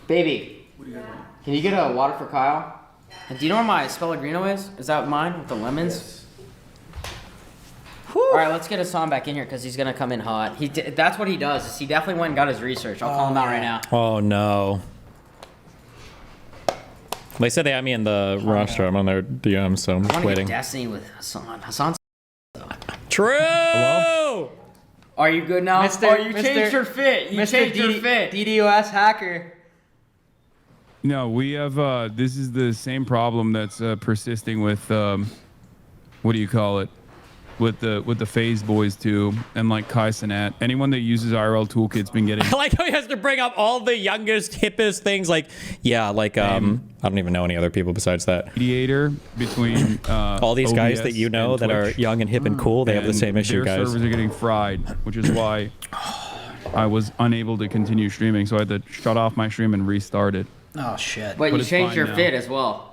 Baby, can you get a water for Kyle? And do you know where my Spellegrino is? Is that mine with the lemons? Yes. All right, let's get Hassan back in here because he's gonna come in hot. That's what he does. Is he definitely went and got his research. I'll call him out right now. Oh no. They said they had me in the roster. I'm on their DM, so I'm I just want to waiting. get Destiny with Hassan. Hassan's. True. Hello? Are you good now? Mr. Oh, you changed your fit. You changed your fit. DDoS hacker. No, we have. This is the same problem that's persisting with. What do you call it? With the Phase Boys too, and like Kai Cenat. Anyone that uses IRL Toolkit's been getting. I like how he has to bring up all the youngest, hippest things. Like, yeah, like I don't even know any other people besides that. Mediator between all these guys OBS that you know and that are Twitch. young and hip and cool. They have the same issue, their guys. servers are getting fried, which is why I was unable to continue streaming. So I had to shut off my stream and restart it. Oh shit. But you it's changed fine your now. fit as well.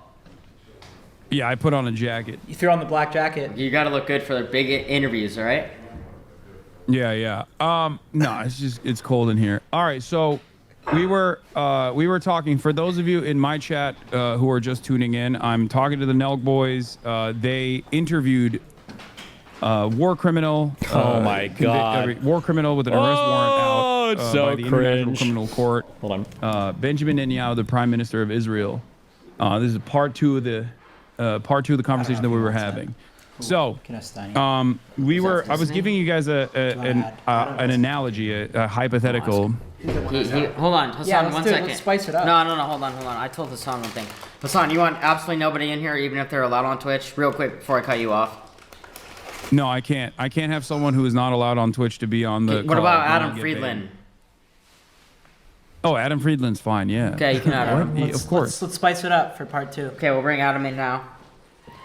Yeah, I put on a jacket. You threw on the black jacket. You got to look good for the big interviews, all right? Yeah. No, it's cold in here. All right, so we were talking. For those of you in my chat who are just tuning in, I'm talking to the NelkBoys. They interviewed war criminal. Oh my God. War criminal with an arrest warrant out it's so by the International cringe. Criminal Court. Hold on. Benjamin Netanyahu, the Prime Minister of Israel. This is part two of the conversation that we were having. So, I was giving you guys an analogy, a hypothetical. Hold on, Hassan, Yeah, let's one do it. second. Let's spice it up. No, hold on. I told Hassan one thing. Hassan, you want absolutely nobody in here, even if they're allowed on Twitch? Real quick before I cut you off. No, I can't. I can't have someone who is not allowed on Twitch to be on the. What call. about Then I'll Adam get Friedland? banned. Oh, Adam Friedland's fine. Yeah. Okay, you can add him. Yeah, of course. Let's spice it up for part 2. Okay, we'll bring Adam in now.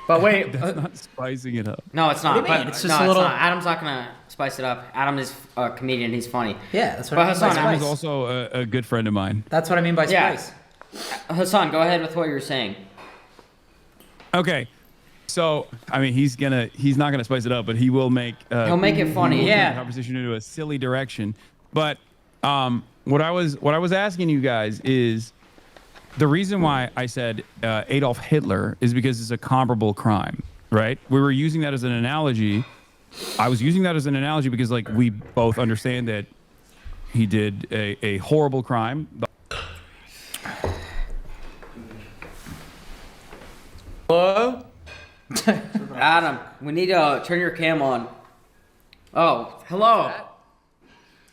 But wait. That's not spicing it up. No, it's not. What do you mean? But It's just no, a little- It's not. Adam's not gonna spice it up. Adam is a comedian. He's funny. Yeah, that's what But I mean Hassan, by Adam spice. is also a good friend of mine. That's what I mean by Yeah. spice. Hassan, go ahead with what you were saying. Okay. So, I mean, he's not gonna spice it up, but he will make. He'll make it funny. turn Yeah. the conversation into a silly direction. But what I was asking you guys is the reason why I said Adolf Hitler is because it's a comparable crime, right? We were using that as an analogy. I was using that as an analogy because like we both understand that he did a horrible crime. Hello? Adam, we need to turn your cam on. Oh, hello.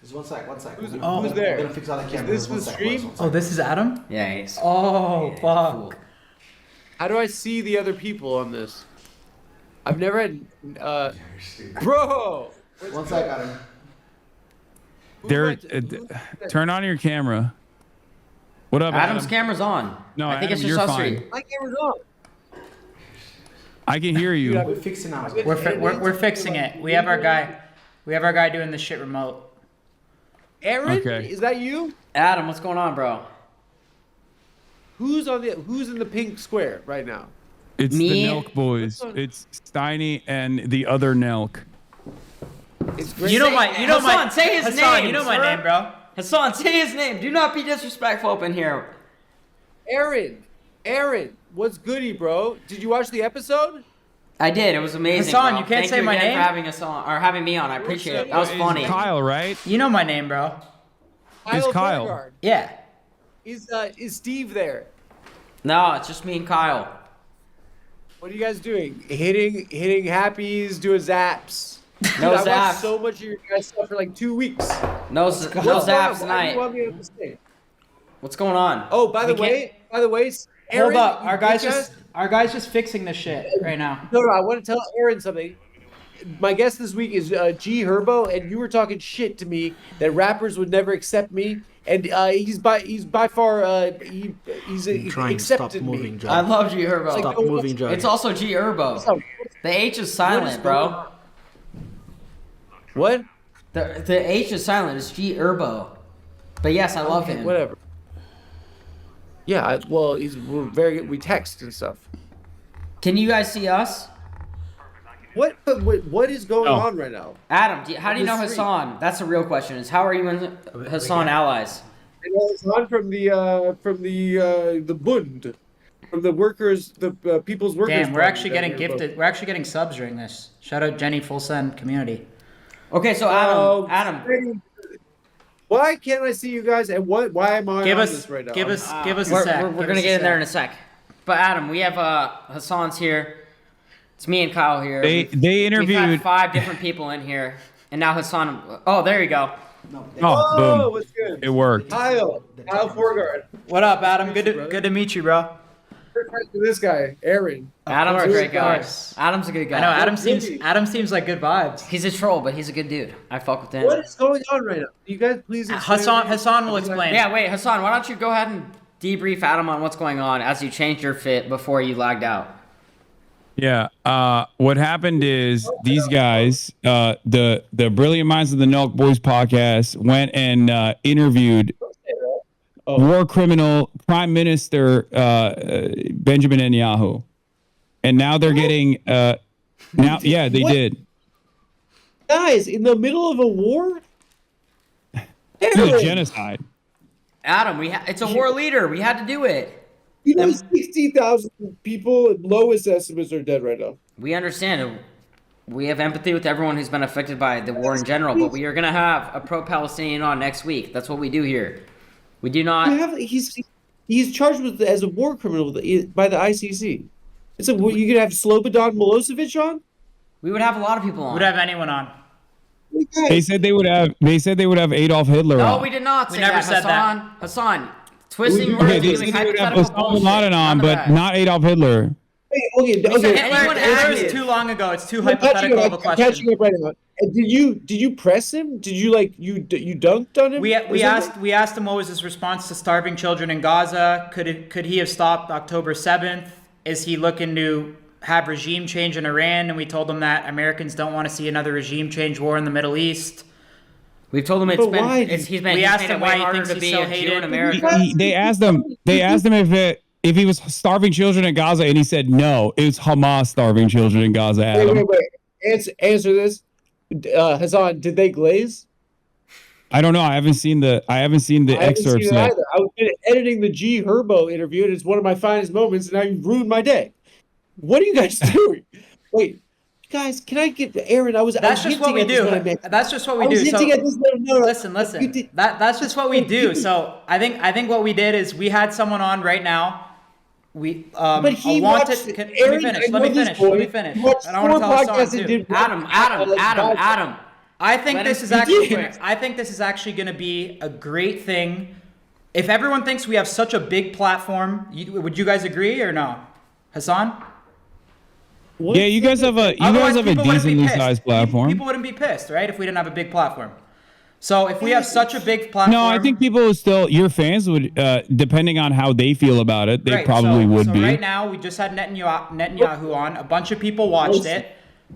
Just one sec. Who's there? I'm gonna fix all the camera. Is this Just one the sec, stream? one sec. Oh, this is Adam? Yeah, he's. Oh, Fool. fuck. How do I see the other people on this? I've never had. Bro! One sec, Adam. Turn on your camera. What up, Adam's Adam? camera's on. No, I think Adam, it's just you're us fine. three. My camera's on. I can hear you. We're fixing now. We're fixing it. We have our guy doing this shit remote. Aaron? Okay. Is that you? Adam, what's going on, bro? Who's in the pink square right now? It's Me? the NelkBoys. It's Steiny and the other Nelk. It's great. You know my Hassan, say his Hassan, name, you know my sir. name, bro. Hassan, say his name. Do not be disrespectful up in here. Aaron, what's goody, bro? Did you watch the episode? I did. It was amazing. Hassan, bro. you can't Thank say you my again name? for having us on or having me on. I appreciate it. That was It's funny. Kyle, right? You know my name, bro. It's Kyle. Thorgard. Yeah. Is Steve there? No, it's just me and Kyle. What are you guys doing? Hitting happies, doing zaps. No Dude, I zaps. watched so much of your guys' stuff for like 2 weeks. No What's zaps going on? Why do tonight. you want me to stay? What's going on? Oh, by the We way, Aaron, Hold up. you Our guy's bitch just fixing this shit right now. No, I want to tell Aaron something. My guest this week is G Herbo, and you were talking shit to me that rappers would never accept me, and he's by far he's accepted me. I love G Herbo. Stop moving, Johnny. It's also G Herbo. The H is silent, bro. What? The H is silent. It's G Herbo. But yes, I love him. Whatever. Yeah, we're very good. We text and stuff. Can you guys see us? What is going on right now? Adam, how do you know The stream. Hassan? That's the real question. Is how are you and Hassan allies? And Hassan from the Bund, from the workers, the people's workers. Damn, we're Party actually down getting here, bro. gifted. We're actually getting subs during this. Shout out Jenny Full Send community. Okay, so Adam, Why can't I see you guys? And why am I Give on us, this right now? give us a we're, sec. we're, Give we're us gonna a get in there in a sec. sec. But Adam, we have Hassan's here. It's me and Kyle here. They We've interviewed. had 5 different people in here, and now Hassan. Oh, there you go. Oh, Boom! what's good? It worked. Kyle Forgard. What up, Adam? Good to meet you, bro. This guy, Aaron. Adam's a course, great of guy. course. Adam's a good guy. I know Adam really? seems like good vibes. He's a troll, but he's a good dude. I fuck with him. What is going on right now? You guys please explain. Hassan will explain. Yeah, wait, Hassan, why don't you go ahead and debrief Adam on what's going on as you changed your fit before you lagged out? Yeah. What happened is these guys, the brilliant minds of the NelkBoys podcast, went and interviewed war criminal Prime Minister Benjamin Netanyahu, and now they're getting now. Yeah, they What? did. Guys, in the middle of a war? It was Aaron, genocide. Adam, it's a war leader. We had to do it. you know 60,000 people, lowest estimates, are dead right now. We understand. We have empathy with everyone who's been affected by the war in general, but we are going to have a pro-Palestinian on next week. That's what we do here. We do not... He's charged with as a war criminal by the ICC. It's you could have Slobodan Milosevic on? We would have a lot of people on. Would have anyone on? They said they would have. They said they would have Adolf Hitler. No, on. we did not say We never that, said that. Hassan, twisting Okay, words, they giving said they would have hypothetical Osama bin bullshit. Laden on, None of but that. not Adolf Hitler. Okay. said Hitler active. is too long ago. It's too I'm hypothetical of a I'm question. catching up right now. And did you press him? Did you you dunked on him? We Or something? we asked him what was his response to starving children in Gaza. Could he have stopped October 7th? Is he looking to have regime change in Iran? And we told him that Americans don't want to see another regime change war in the Middle East. We've told him But why? he's We made asked it him way why he harder thinks to he's be so a Jew hated. in America. They asked him. They asked him if he was starving children in Gaza, and he said no. It was Hamas starving children in Gaza. Adam. Wait. Answer this. Hassan, did they glaze? I don't know. I haven't seen the I haven't seen excerpts it yet. either. I was editing the G Herbo interview, and it's one of my finest moments, and now you've ruined my day. What are you guys doing? Wait, guys, can I get Aaron? That's just what we do. That's just what we do. So listen. That's just what we do. So I think what we did is we had someone on right now. We But he wanted. watched Let me Aaron, finish. I Let me know this finish. boy. Let me finish. He watched I don't want to 4 tell us podcasts on and too. did Adam. I think Let this him is actually. speak. I think this is actually going to be a great thing. If everyone thinks we have such a big platform, would you guys agree or no, Hassan? Yeah, you guys have a Otherwise, people wouldn't be decently pissed. sized platform. People wouldn't be pissed, right? If we didn't have a big platform. So if we have such a big platform, No, I think people would still, your fans would, depending on how they feel about it, they right, probably would so be. right now, we just had Netanyahu on. A bunch of people watched it.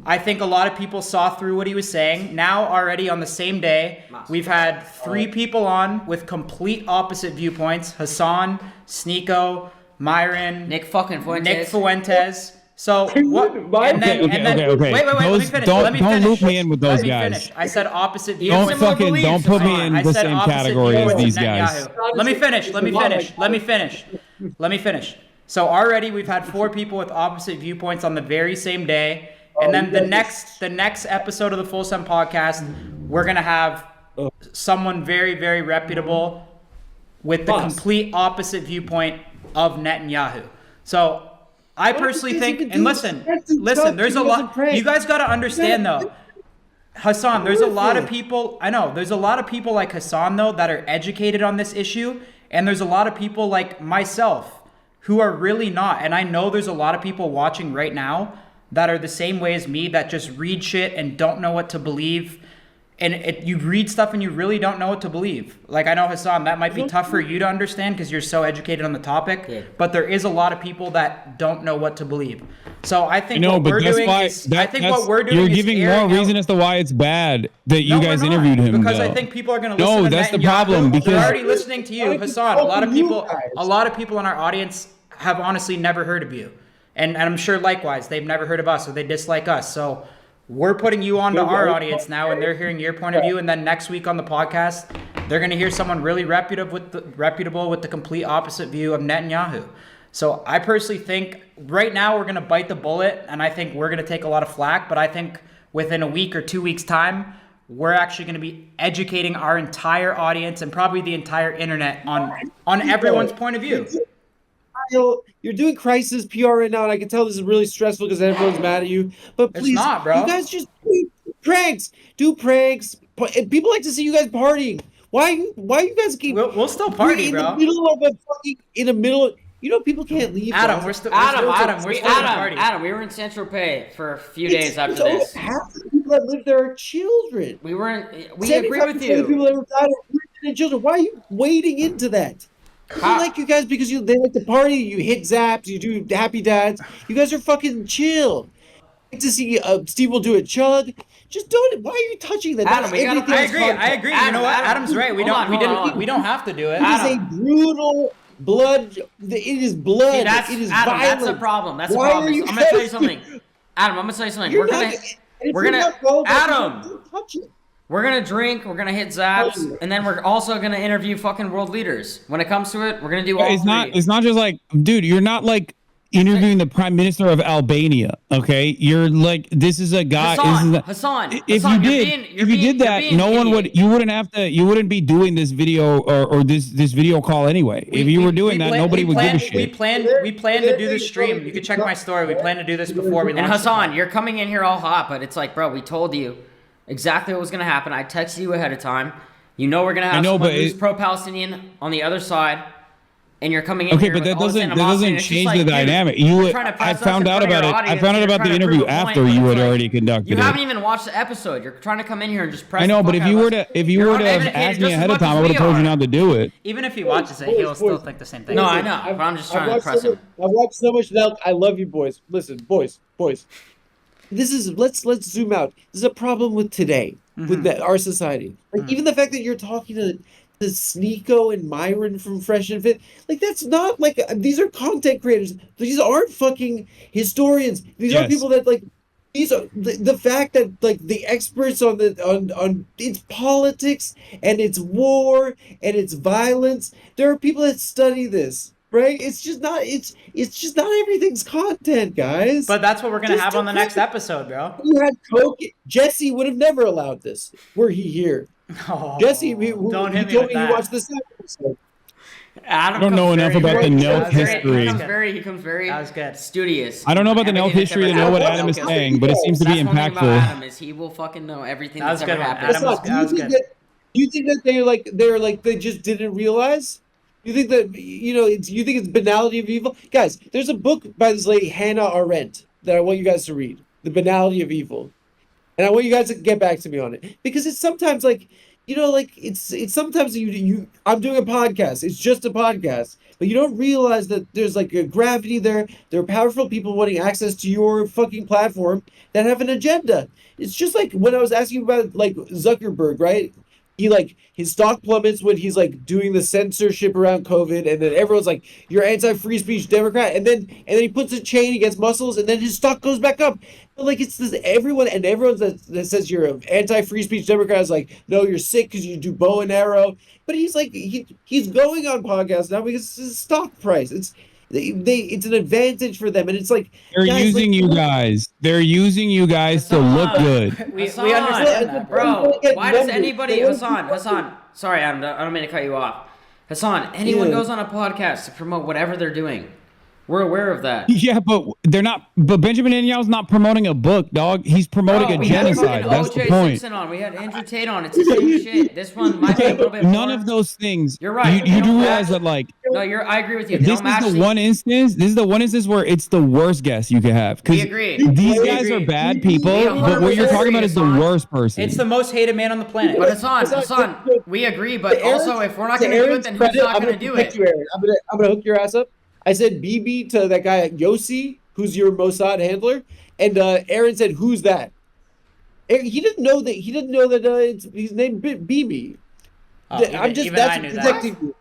I think a lot of people saw through what he was saying. Now, already on the same day, we've had 3 people on with complete opposite viewpoints: Hassan, Sneeko, Myron, Nick fucking Fuentes. Nick Fuentes. So what? And then, Okay. wait. Let me finish. Don't finish. loop me in with those Let me guys. finish. I said opposite Don't viewpoints. don't put me in I the said same opposite category as viewpoints these of guys. Netanyahu. Let me finish. So already we've had 4 people with opposite viewpoints on the very same day. And then the next episode of the Full Sun podcast, we're gonna have someone very, very reputable with the complete opposite viewpoint of Netanyahu. So I personally think, and listen, there's a lot. You guys got to understand though, Hassan. There's a lot of people. I know there's a lot of people like Hassan though that are educated on this issue, and there's a lot of people like myself who are really not. And I know there's a lot of people watching right now that are the same way as me, that just read shit and don't know what to believe. And you read stuff and you really don't know what to believe. Like, I know, Hassan, that might be tough for you to understand because you're so educated on the topic. Yeah. But there is a lot of people that don't know what to believe. So I think No, what but we're that's doing why is, you're you're giving more reason as to why it's bad that you guys interviewed him. Because though. I think people are going to listen No, to that's the Netanyahu. problem, They're because- already listening to you, Hassan. A lot of people in our audience have honestly never heard of you. And I'm sure likewise, they've never heard of us, or they dislike us. So we're putting you onto our audience now, and they're hearing your point of view. And then next week on the podcast, they're going to hear someone really reputable with the complete opposite view of Netanyahu. So I personally think right now we're going to bite the bullet, and I think we're going to take a lot of flack. But I think within a week or 2 weeks' time, we're actually going to be educating our entire audience and probably the entire internet on everyone's point of view. You're doing crisis PR right now, and I can tell this is really stressful because everyone's mad at you. But please, It's not, bro. you guys just do pranks. People like to see you guys partying. Why you guys keep? We'll still party, in bro. the middle of a fucking people can't leave. Adam, bro. we're still party. Adam, we were in Saint Tropez for a few days after this. Half the people that live there are children. We agree with 75% of the you. people that were died are women and children. Why are you wading into that? I like you guys because they like to party. You hit zaps. You do happy dads. You guys are fucking chill. I like to see Steve will do a chug. Just do it. Why are you touching that? Adam, I agree. You know what? Adam's right. We don't have to do it. It is a brutal blood. It is blood. See, it is Adam, violent. that's a problem. That's a Why problem. are you I'm gonna tell you guys- something. Adam, I'm gonna tell you something. You're We're gonna Adam. Don't touch it. We're gonna drink, we're gonna hit zaps, and then we're also gonna interview fucking world leaders. When it comes to it, we're gonna do all It's not. three. It's not just like, dude. You're not like interviewing the prime minister of Albania. Okay, you're like, this is a guy. Hassan, If Hassan, you you're did, being- if you did that, being no an one idiot. would. You wouldn't have to. You wouldn't be doing this video or this video call anyway. If you were doing that, nobody would give a shit. We planned to do this stream. You can check my story. We planned to do this before we And launched. Hassan, you're coming in here all hot, but it's like, bro, we told you exactly what was gonna happen. I texted you ahead of time. You know we're gonna have someone who's pro-Palestinian on the other side, and you're coming in Okay, here but with that all this doesn't animosity, and it's just change like, the dude, dynamic. you're trying to I press us found in out front of about your it. I audience, found out you're about trying the to interview prove a point, after but you it's had like, already conducted You it. haven't even watched the episode. You're trying to come in here and just press. I know, the but fuck if out you of were us. to you You're were to have uneducated asked me just as ahead of much time, as I would have we told you are. not to do it. Even if he watches it, he'll still think the same thing. No, I know, but I'm just trying to press him. I've watched so much Nelk. I love you, boys. Listen, boys. This is let's zoom out. This is a problem with today, with our society. Like even the fact that you're talking to Sneeko and Myron from Fresh and Fit, like that's not like these are content creators. These aren't fucking historians. These are Yes. people that like. These are the fact that like the experts on its politics and its war and its violence. There are people that study this. Right? It's just not everything's content, guys. But that's what we're gonna Just have do on the next content. episode, bro. You had Coke. Jesse would have never allowed this were he here. Oh, Jesse, don't hit me told with me he that. watched the second episode. Adam I don't know comes enough very- about the he Nelk comes very- history. He comes very That was good. studious. I don't know about the Nelk Everything that's history to ever know what happened Adam with is Nelk saying, but it seems to be That's one thing about impactful. Adam is he will fucking know everything That was that's ever good, man. happened. Adam was- Do you think that they're like they just didn't realize? You think that you think it's banality of evil? Guys, there's a book by this lady Hannah Arendt that I want you guys to read. The Banality of Evil. And I want you guys to get back to me on it. Because it's sometimes like it's sometimes I'm doing a podcast. It's just a podcast. But you don't realize that there's like a gravity there. There are powerful people wanting access to your fucking platform that have an agenda. It's just like when I was asking about like Zuckerberg, right? His stock plummets when he's like doing the censorship around COVID, and then everyone's like, "You're anti-free speech Democrat," and then he puts a chain against muscles, and then his stock goes back up. But like it's this everyone that says you're an anti-free speech Democrat is like, "No, you're sick because you do bow and arrow." But he's like he's going on podcasts now because it's his stock price. It's an advantage for them, and it's like They're using you guys. They're using you guys to look good. We Hassan, understand that, bro. They Why does numbers. anybody, They Hassan? Sorry, Adam. I don't mean to cut you off. Hassan, anyone Yeah. goes on a podcast to promote whatever they're doing. We're aware of that. Yeah, but they're not. But Benjamin Netanyahu's not promoting a book, dog. He's promoting Bro, a we had genocide. fucking That's O.J. the point. Simpson on. We had Andrew Tate on. It's the same shit. This one might be a little bit None more. of those things. You're right. You They do don't realize match. that, like, No, I agree with you. They this don't match is the one instance. This is the one instance where it's the worst guess you could have. We Because agree. these We guys agree. are bad people, We but what you're 100% talking about is the agree, worst person. It's the most hated man on the planet. But Hassan, we agree. But also, if we're not going to do it, then who's not going to do it? I'm gonna hook your ass up. I said BB to that guy Yossi, who's your Mossad handler, and Aaron said, "Who's that?" He didn't know that. He didn't know that it's his name BB. Oh, even I knew that. protecting you.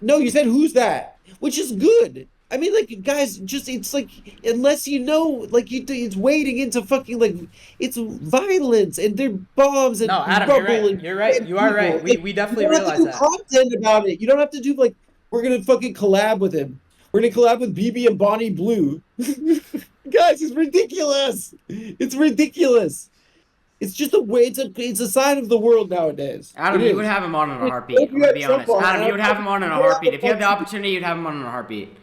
No, you said, "Who's that?" Which is good. I mean, like, guys, just it's like unless you know, like, it's wading into fucking like it's violence and they're bombs and No, Adam, rubble. you're right. And You're right. You are people. right. Like, We definitely you don't have to realize do that. content about it. You don't have to do like we're gonna fucking collab with him. We're gonna collab with BB and Bonnie Blue. Guys, it's ridiculous. It's ridiculous. It's just a way. It's a sign of the world nowadays. Adam, It you would is. have him on in a heartbeat. If I'm you gonna had be Trump honest. on, Adam, you would have him on in a heartbeat. If you had the fucking- opportunity, you'd have him on in a heartbeat.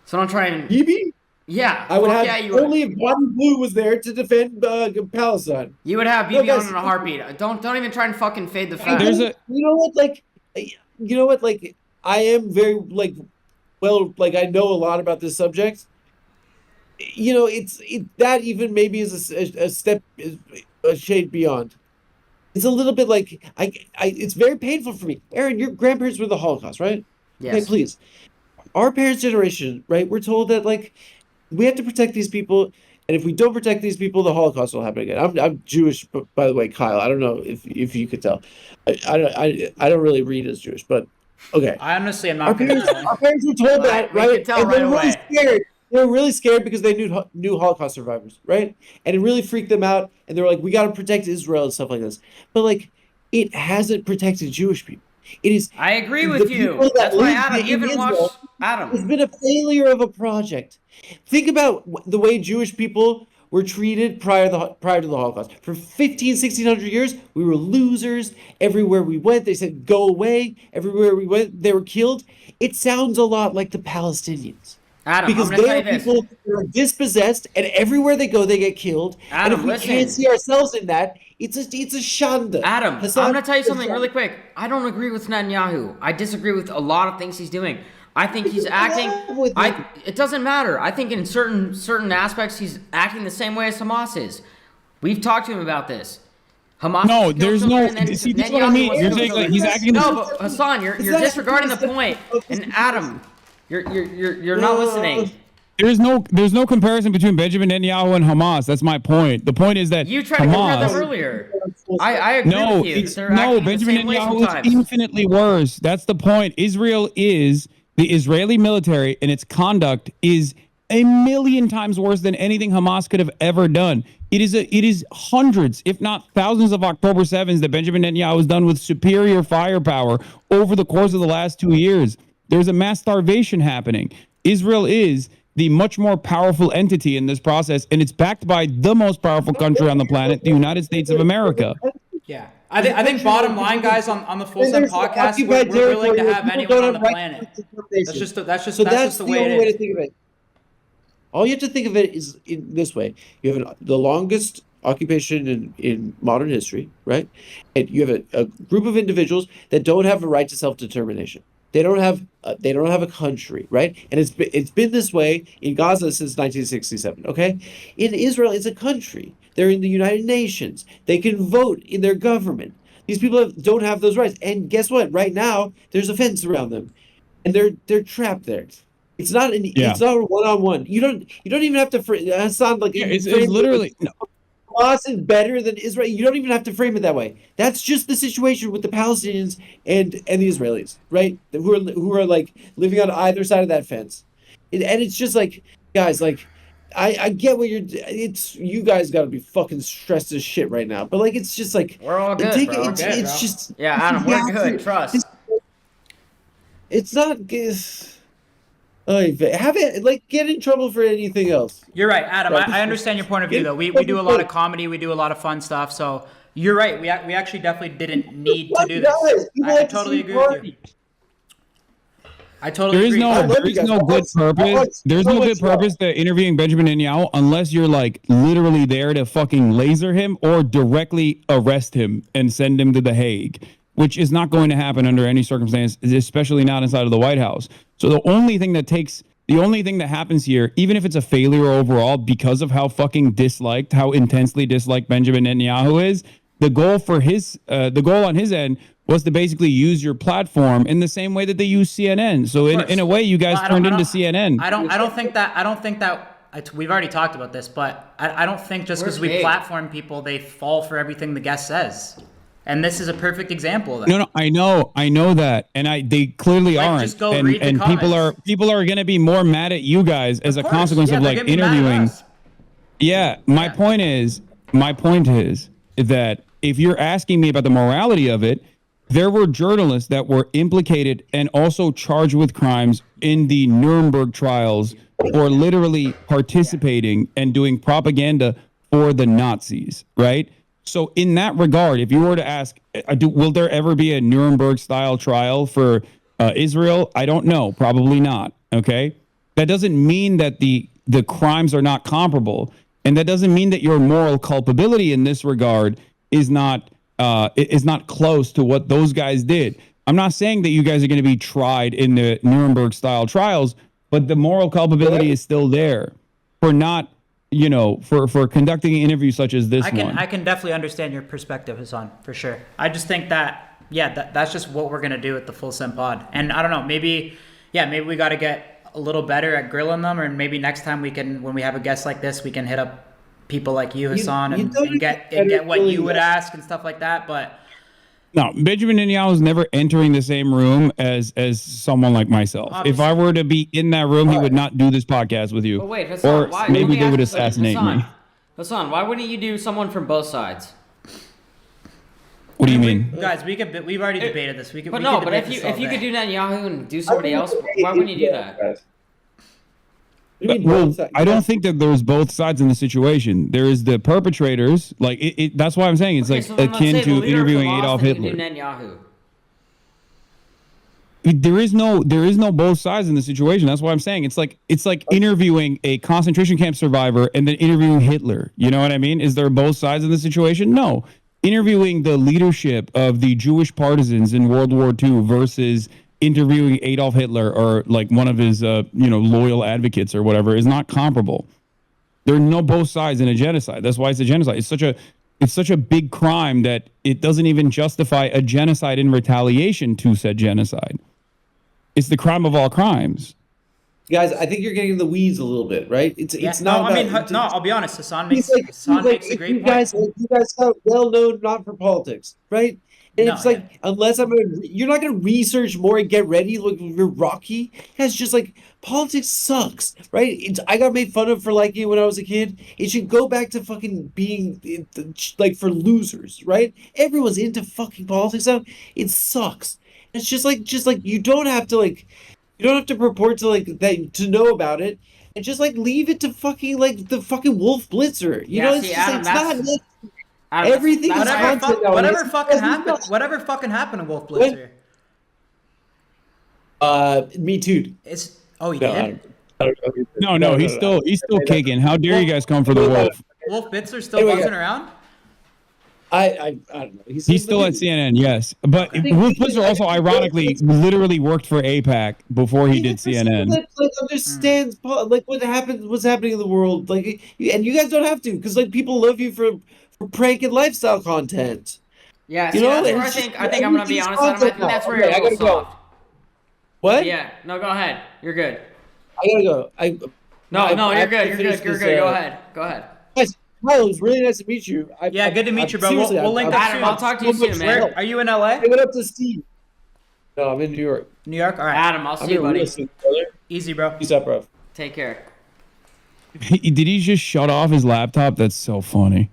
So don't try and. BB. Yeah. I would fuck have yeah, you would. only if Bonnie Blue was there to defend Palestine. You would have No, BB on guys, in a heartbeat. Don't even try and fucking fade the fact. There's a You know what? Like, I am very like, well, like I know a lot about this subject. You know, that even maybe is a step, a shade beyond. It's a little bit like it's very painful for me. Aaron, your grandparents were the Holocaust, right? Yes. Okay, please. Our parents' generation, right? We're told that like we have to protect these people, and if we don't protect these people, the Holocaust will happen again. I'm Jewish, by the way, Kyle. I don't know if you could tell. I don't really read as Jewish, but okay. I honestly am Our not going parents were told that, We right? could tell And right they're really away. scared. They were really scared because they knew Holocaust survivors, right? And it really freaked them out. And they were like, "We got to protect Israel and stuff like this." But like, it hasn't protected Jewish people. It is. I agree the with you. people that That's why live Adam, in you haven't Israel, watched It's Adam. been a failure of a project. Think about the way Jewish people were treated prior to the Holocaust. For 1600 years, we were losers. Everywhere we went, they said, "Go away." Everywhere we went, they were killed. It sounds a lot like the Palestinians. Adam, Because I'm gonna they tell are you this. people who are dispossessed, and everywhere they go, they get killed. And Adam, if we listen. can't see ourselves in that, it's a shanda. Adam, Hassan, I'm gonna tell you something Hassan. really quick. I don't agree with Netanyahu. I disagree with a lot of things he's doing. I think he's acting. with him. It doesn't matter. I think in certain aspects he's acting the same way as Hamas is. We've talked to him about this. Hamas. No, kills there's children, no. and then See, this is what I Netanyahu mean. wants You're to saying kill like children. he's acting. No, but Hassan, you're that disregarding the the point. of this And Adam, you're not listening. There's no comparison between Benjamin Netanyahu and Hamas. That's my point. The point is that You tried to compare them Hamas. earlier. I agree No, with you. it's They're no acting the Benjamin same way Netanyahu is sometimes. infinitely worse. That's the point. Israel is the Israeli military, and its conduct is a million times worse than anything Hamas could have ever done. It is hundreds, if not thousands, of October 7s that Benjamin Netanyahu has done with superior firepower over the course of the last 2 years. There's a mass starvation happening. Israel is the much more powerful entity in this process, and it's backed by the most powerful country on the planet, the United States of America. Yeah. I think bottom line, guys, on the Full Send There's podcast, occupied we're willing to territory have where people anyone on don't the have planet. right to determination. That's just So the way only it way is. to think of it. All you have to think of it is in this way: you have the longest occupation in modern history, right? And you have a group of individuals that don't have a right to self-determination. They don't have a country, right? And it's been this way in Gaza since 1967. Okay, in Israel, it's a country. They're in the United Nations. They can vote in their government. These people don't have those rights. And guess what? Right now, there's a fence around them, and they're trapped there. It's not it's not a one-on-one. You don't even have to Hassan like It's literally. No. Hamas is better than Israel. You don't even have to frame it that way. That's just the situation with the Palestinians and the Israelis, right? Who are like living on either side of that fence, and it's just like, guys, like I get what you guys got to be fucking stressed as shit right now, but like it's just like We're all good, bro. We're good, it's bro. just Yeah, Adam, we're good. Trust. It's not. Have it like get in trouble for anything else. You're right, Adam. I understand your point of view, though. We do a lot of comedy. We do a lot of fun stuff. So you're right. We actually definitely didn't need to do this. I totally agree with you. I totally agree. There is no good purpose. There's no good purpose to interviewing Benjamin Netanyahu unless you're like literally there to fucking laser him or directly arrest him and send him to The Hague, which is not going to happen under any circumstance, especially not inside of the White House. So the only thing that happens here, even if it's a failure overall because of how fucking how intensely disliked Benjamin Netanyahu is, the goal on his end was to basically use your platform in the same way that they use CNN. So in a way, you guys turned into CNN. I don't think that we've already talked about this, but I don't think just because we platform people, they fall for everything the guest says. And this is a perfect example of that. No, I know that, and they clearly aren't. Just go and read the comments. people are going to be more mad at you guys as a consequence of like interviewing. Yeah, my point is that if you're asking me about the morality of it, there were journalists that were implicated and also charged with crimes in the Nuremberg trials for literally participating and doing propaganda for the Nazis, right? So in that regard, if you were to ask, will there ever be a Nuremberg style trial for Israel? I don't know. Probably not. Okay. That doesn't mean that the crimes are not comparable. And that doesn't mean that your moral culpability in this regard is not close to what those guys did. I'm not saying that you guys are going to be tried in the Nuremberg style trials, but the moral culpability is still there for not, for conducting an interview such as this one. I can definitely understand your perspective, Hassan, for sure. I just think that, that's just what we're going to do with the Full Send Pod. And I don't know, maybe we got to get a little better at grilling them, or maybe next time when we have a guest like this, we can hit up people like you, Hassan, and get what you would ask and stuff like that. But no, Benjamin Netanyahu is never entering the same room as someone like myself. Obviously. If I were to be in that room, he would not do this podcast with you. But wait, Hassan, or maybe they would assassinate me. Hassan, why wouldn't you do someone from both sides? What do you mean? Guys, we've already debated this. But if you could do Netanyahu and do somebody else, why wouldn't you do that? Well, I don't think that there's both sides in the situation. There is the perpetrators, like that's why I'm saying it's akin to interviewing Adolf Hitler. There is no both sides in the situation. That's why I'm saying it's like interviewing a concentration camp survivor and then interviewing Hitler. You know what I mean? Is there both sides in the situation? No. Interviewing the leadership of the Jewish partisans in World War II versus interviewing Adolf Hitler or like one of his loyal advocates or whatever is not comparable. There are no both sides in a genocide. That's why it's a genocide. It's such a big crime that it doesn't even justify a genocide in retaliation to said genocide. It's the crime of all crimes. Guys, I think you're getting in the weeds a little bit, right? It's not. I'll be honest. Hassan makes a great point. You guys are well known not for politics, right? And unless you're not gonna research more and get ready. Look, you're Rocky. It's just like politics sucks, right? I got made fun of for liking it when I was a kid. It should go back to fucking being like for losers, right? Everyone's into fucking politics now. It sucks. It's just like you don't have to purport to that to know about it, and just leave it to fucking the fucking Wolf Blitzer. It's not. Everything is content. Whatever fucking happened to Wolf Blitzer. Me too. He did? No, he's still kicking. How dare you guys come for the Wolf? Wolf Blitzer still wasn't around? I don't know. He's still at CNN, yes. But Wolf Blitzer also, ironically, literally worked for AIPAC before he did CNN. Understands what's happening in the world, and you guys don't have to, because people love you for prank and lifestyle content. Yeah, that's where I think I'm gonna be honest. I think that's where you're a little soft. What? Yeah. No, go ahead. You're good. I gotta go. No, you're good. You're good. Go ahead. Guys, Kyle, it was really nice to meet you. Good to meet you, bro. We'll link up soon. I'll talk to you soon, man. Are you in LA? I went up to Steve. No, I'm in New York. New York? All right. Adam, I'll see you, buddy. Easy, bro. Peace out, bro. Take care. Did he just shut off his laptop? That's so funny.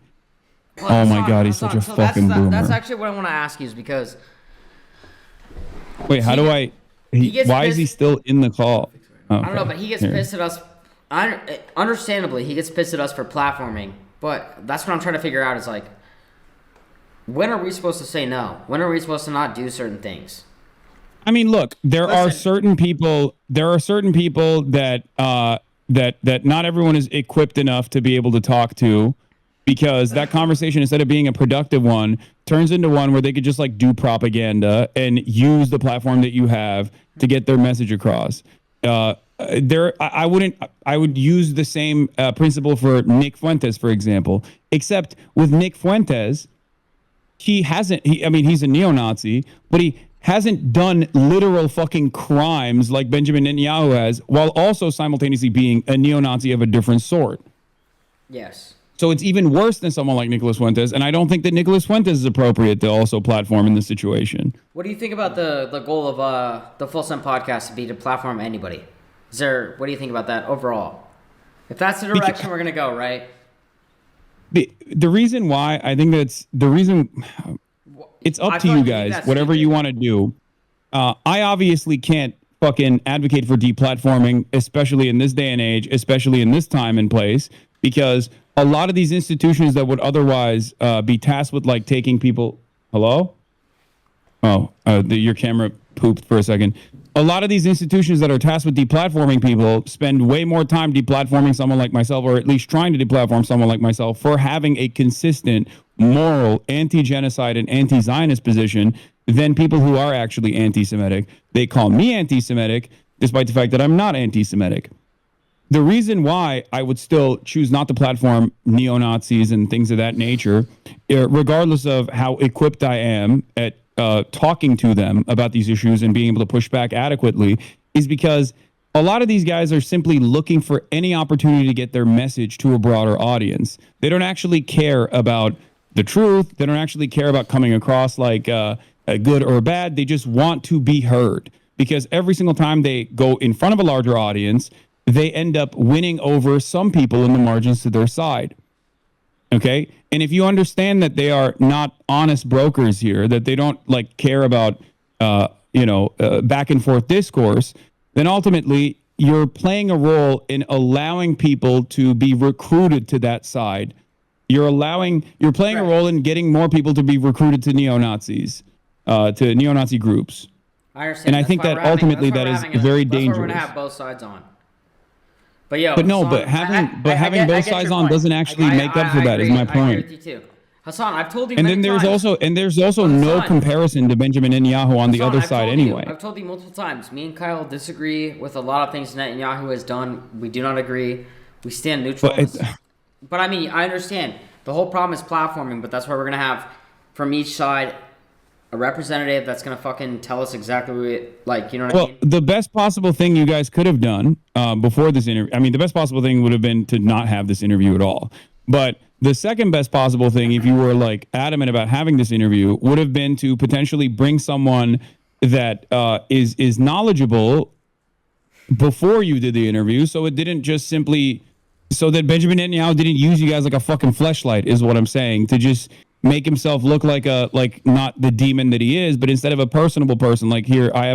Well, oh my God, he's such a fucking boomer. That's actually what I want to ask you, is because. Wait, how do I? Why is he still in the call? I don't know, but he gets pissed at us. Understandably, he gets pissed at us for platforming. But that's what I'm trying to figure out is when are we supposed to say no? When are we supposed to not do certain things? I mean, look, there are certain people that that not everyone is equipped enough to be able to talk to, because that conversation, instead of being a productive one, turns into one where they could just do propaganda and use the platform that you have to get their message across. I would use the same principle for Nick Fuentes, for example, except with Nick Fuentes, he's a neo-Nazi, but he hasn't done literal fucking crimes like Benjamin Netanyahu has, while also simultaneously being a neo-Nazi of a different sort. Yes. So it's even worse than someone like Nicolas Fuentes, and I don't think that Nicolas Fuentes is appropriate to also platform in this situation. What do you think about the goal of the Full Send podcast to be to platform anybody? What do you think about that overall? If that's the direction we're gonna go, right? The reason why I think it's up to you guys, whatever you want to do. I obviously can't fucking advocate for deplatforming, especially in this day and age, especially in this time and place, because a lot of these institutions that would otherwise be tasked with like taking people. Hello? Oh, your camera pooped for a second. A lot of these institutions that are tasked with deplatforming people spend way more time deplatforming someone like myself, or at least trying to deplatform someone like myself, for having a consistent moral anti-genocide and anti-Zionist position than people who are actually anti-Semitic. They call me anti-Semitic, despite the fact that I'm not anti-Semitic. The reason why I would still choose not to platform neo-Nazis and things of that nature, regardless of how equipped I am at talking to them about these issues and being able to push back adequately, is because a lot of these guys are simply looking for any opportunity to get their message to a broader audience. They don't actually care about the truth. They don't actually care about coming across like good or bad. They just want to be heard, because every single time they go in front of a larger audience, they end up winning over some people in the margins to their side. Okay. And if you understand that they are not honest brokers here, that they don't like care about, back and forth discourse, then ultimately you're playing a role in allowing people to be recruited to that side. You're playing a role in getting more people to be recruited to neo-Nazis, to neo-Nazi groups. I understand. And I think that ultimately that is very dangerous. We're gonna have both sides on. But having both sides on doesn't actually make up for that. Is my point. I agree with you too. Hassan, I've told you. And then there's also no comparison to Benjamin Netanyahu on the other side anyway. I've told you multiple times. Me and Kyle disagree with a lot of things Netanyahu has done. We do not agree. We stand neutral. But I mean, I understand. The whole problem is platforming, but that's why we're gonna have from each side a representative that's gonna fucking tell us exactly what you know what I mean? Well, the best possible thing you guys could have done before this interview, I mean, the best possible thing would have been to not have this interview at all. But the second best possible thing, if you were like adamant about having this interview, would have been to potentially bring someone that is knowledgeable before you did the interview, so it didn't just simply, so that Benjamin Netanyahu didn't use you guys like a fucking fleshlight, is what I'm saying, to just make himself look like not the demon that he is, but instead of a personable person. Like, here, I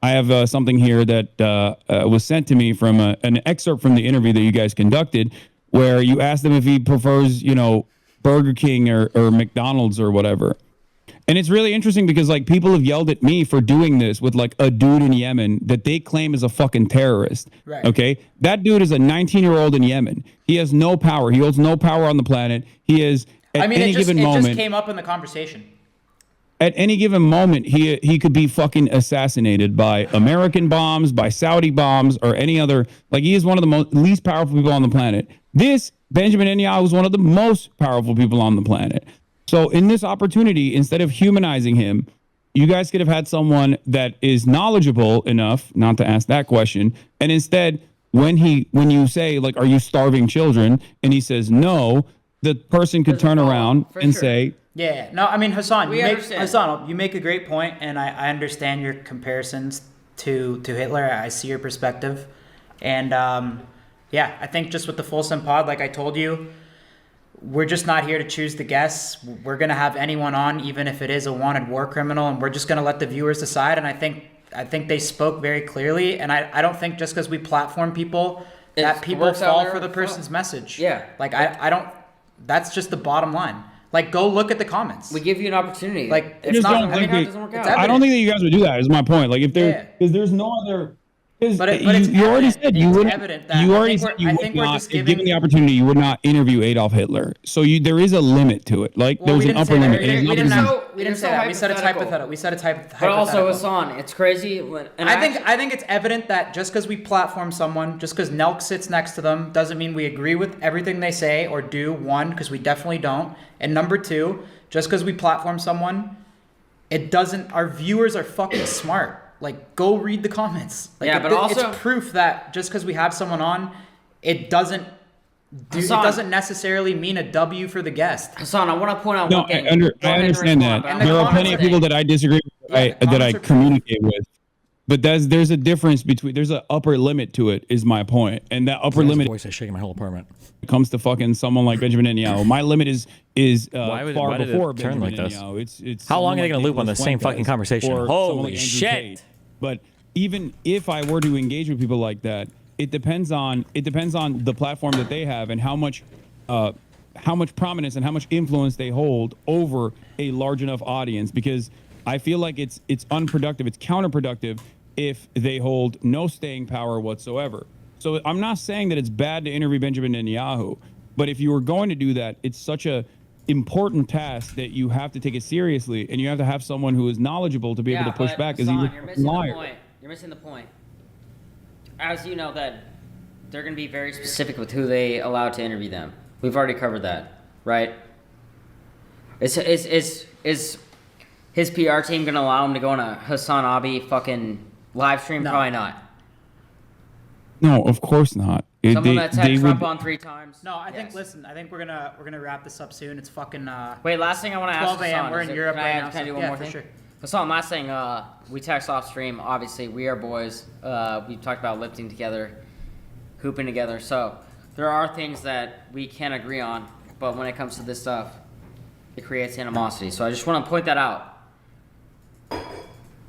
have something here that was sent to me from an excerpt from the interview that you guys conducted, where you asked him if he prefers, Burger King or McDonald's or whatever. And it's really interesting because like people have yelled at me for doing this with like a dude in Yemen that they claim is a fucking terrorist. Right. Okay. That dude is a 19-year-old in Yemen. He has no power. He holds no power on the planet. He is it just came up in the conversation. At any given moment, he could be fucking assassinated by American bombs, by Saudi bombs, or any other. Like, he is one of the least powerful people on the planet. This Benjamin Netanyahu is one of the most powerful people on the planet. So in this opportunity, instead of humanizing him, you guys could have had someone that is knowledgeable enough not to ask that question. And instead, when you say, like, are you starving children? And he says no, the person could turn around and say, yeah, no, I mean, Hassan, you make a great point, and I understand your comparisons to Hitler. I see your perspective. And I think just with the Full Send Pod, like I told you, we're just not here to choose the guests. We're going to have anyone on, even if it is a wanted war criminal, and we're just going to let the viewers decide. And I think they spoke very clearly, and I don't think just because we platform people that people fall for the person's message. Yeah. Like, I don't, that's just the bottom line. Like, go look at the comments. We give you an opportunity. Like, it's not, it doesn't work out. I don't think that you guys would do that, is my point. Like, if because there's no other. But you already said you wouldn't. You already said you would we're not, just if given the opportunity, you would not interview Adolf Hitler. So there is a limit to it. Like, there's an upper limit. We didn't say that. We said it's hypothetical. But also, Hassan, it's crazy. I think it's evident that just because we platform someone, just because Nelk sits next to them, doesn't mean we agree with everything they say or do. One, because we definitely don't. And number two, just because we platform someone, it doesn't. Our viewers are fucking smart. Like, go read the comments. Like, yeah, but also it's proof that just because we have someone on, it doesn't Dude, it Hassan. doesn't necessarily mean a W for the guest. Hassan, I want to point out No, one thing. I Go ahead and understand respond, that. but There I'm are plenty of people that I disagree with, Yeah, the that I comments are communicate with. But there's a difference between, there's an upper limit to it, is my point. And that upper limit voice is shaking my whole apartment. comes to fucking someone like Benjamin Netanyahu. My limit is Why far did it before turn Benjamin like this? Netanyahu. It's How long are they going gonna loop on the same fucking conversation? Holy shit. Tate. But even if I were to engage with people like that, it depends on the platform that they have and how much prominence and how much influence they hold over a large enough audience, because I feel like it's unproductive, it's counterproductive if they hold no staying power whatsoever. So I'm not saying that it's bad to interview Benjamin Netanyahu, but if you were going to do that, it's such a important task that you have to take it seriously, and you have to have someone who is knowledgeable to be able to push back. Because you're missing the point. You're missing the point. As you know, that they're going to be very specific with who they allow to interview them. We've already covered that, right? Is his PR team going to allow him to go on a Hasanabi fucking live stream? No. Probably not. No, of course not. Someone that's had Trump on 3 times. No, I think. Yes. Listen, I think we're gonna wrap this up soon. It's fucking. Wait, last thing I want to ask 12 a.m. Hassan, We're is in it- Europe can right I, now. Can I do so- one yeah, more for thing? sure. Hassan, last thing, we text off stream. Obviously, we are boys. We talked about lifting together, hooping together. So there are things that we can agree on, but when it comes to this stuff, it creates animosity. So I just want to point that out.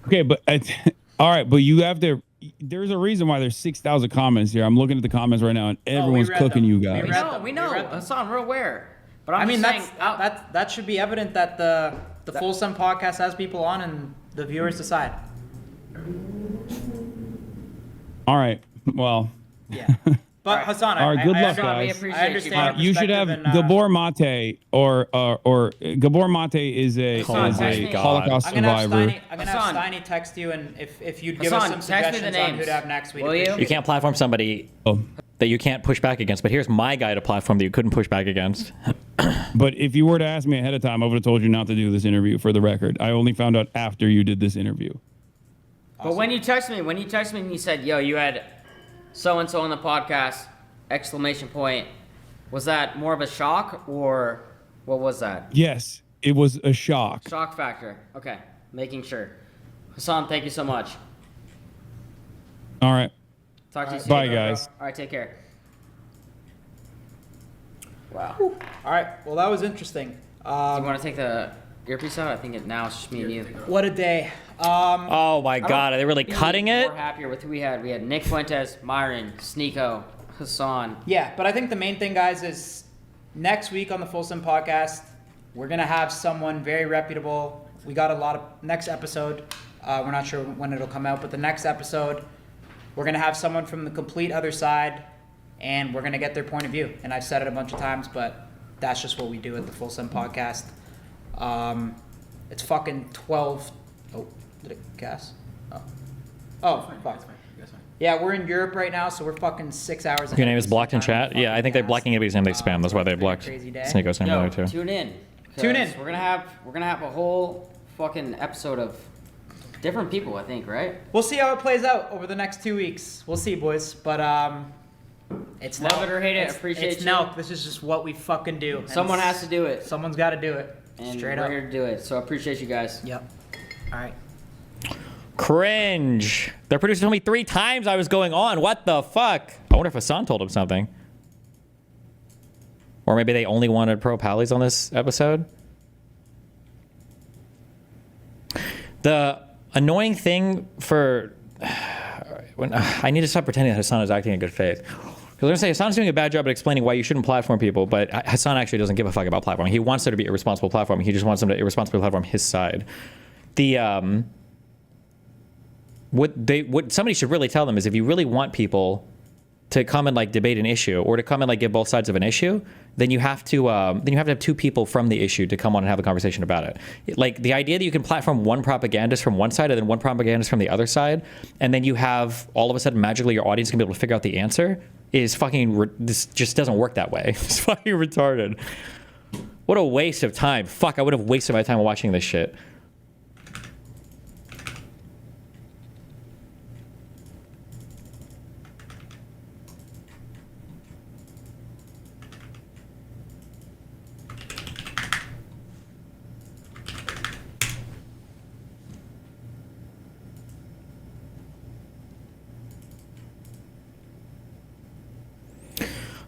Okay, but all right, but you have to. There's a reason why there's 6,000 comments here. I'm looking at the comments right now, and everyone's read cooking them. you We guys. read them. We know. read them. Hassan, we're aware. But I'm I mean, just saying, that should be evident that the Full Sun podcast has people on, and the viewers decide. All right, well, Yeah. But Hassan, all right, good luck, Hassan, we guys. appreciate I understand. you. You should have perspective and, Gabor Mate, or Gabor Mate is a Hassan, text me. Holocaust I'm gonna have survivor. Hassan. Hassan. Steiny text you, and if you'd give Hassan, us some text me the suggestions on names. who to have next, we'd Will you? appreciate You it. can't platform somebody Oh. that you can't push back against. But here's my guy to platform that you couldn't push back against. But if you were to ask me ahead of time, I would have told you not to do this interview. For the record, I only found out after you did this interview. But when you texted me and you said, yo, you had so-and-so on the podcast, ! Was that more of a shock, or what was that? Yes, it was a shock. Shock factor. Okay, making sure. Hassan, thank you so much. All right. Talk to you soon. Bye, guys. All right, take care. Wow. All right. Well, that was interesting. Do you want to take the earpiece out? I think now it's just me and you. What a day. Oh my god, are they really cutting it? We're happier with who we had. We had Nick Fuentes, Myron, Sneeko, Hassan. Yeah, but I think the main thing, guys, is next week on the Full Sim podcast, we're gonna have someone very reputable. We got a lot of next episode. We're not sure when it'll come out, but the next episode, we're gonna have someone from the complete other side, and we're gonna get their point of view. And I've said it a bunch of times, but that's just what we do at the Full Sim podcast. It's fucking 12. Oh, did it gas? Oh, fuck. Yeah, we're in Europe right now, so we're fucking 6 hours. Your name is blocked in chat? Yeah, I think they're blocking everybody's name they spam. That's why they blocked Crazy day. Sneako's name Yo, earlier too. tune in. 'cause Tune in. We're gonna have a whole fucking episode of different people. I think, right? We'll see how it plays out over the next 2 weeks. We'll see, boys. But it's Love Nelk. it or hate it, It's- appreciate it's you. Nelk. This is just what we fucking do. And Someone has to do it, Someone's got to do it. and Straight we're up. here to do it. So I appreciate you guys. Yep. All right. Cringe. Their producer told me 3 times I was going on. What the fuck? I wonder if Hassan told him something. Or maybe they only wanted pro pallies on this episode. The annoying thing for when I need to stop pretending that Hassan is acting in good faith. Because I'm gonna say Hassan's doing a bad job at explaining why you shouldn't platform people, but Hassan actually doesn't give a fuck about platforming. He wants there to be irresponsible platforming. He just wants them to irresponsibly platform his side. The what somebody should really tell them is if you really want people to come and like debate an issue or to come and like give both sides of an issue, then you have to have 2 people from the issue to come on and have a conversation about it. Like the idea that you can platform one propagandist from one side and then one propagandist from the other side, and then you have all of a sudden magically your audience can be able to figure out the answer is fucking. This just doesn't work that way. It's fucking retarded. What a waste of time. Fuck, I would have wasted my time watching this shit.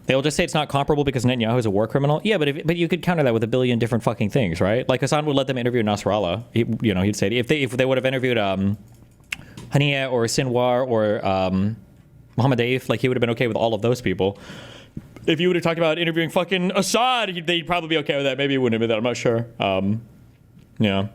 They'll just say it's not comparable because Netanyahu is a war criminal. Yeah, but you could counter that with a billion different fucking things, right? Like Hassan would let them interview Nasrallah. He'd say if they would have interviewed Haniya or Sinwar or Mohammed Daif, like he would have been okay with all of those people. If you would have talked about interviewing fucking Assad, they'd probably be okay with that. Maybe he wouldn't have been that. I'm not sure. Yeah.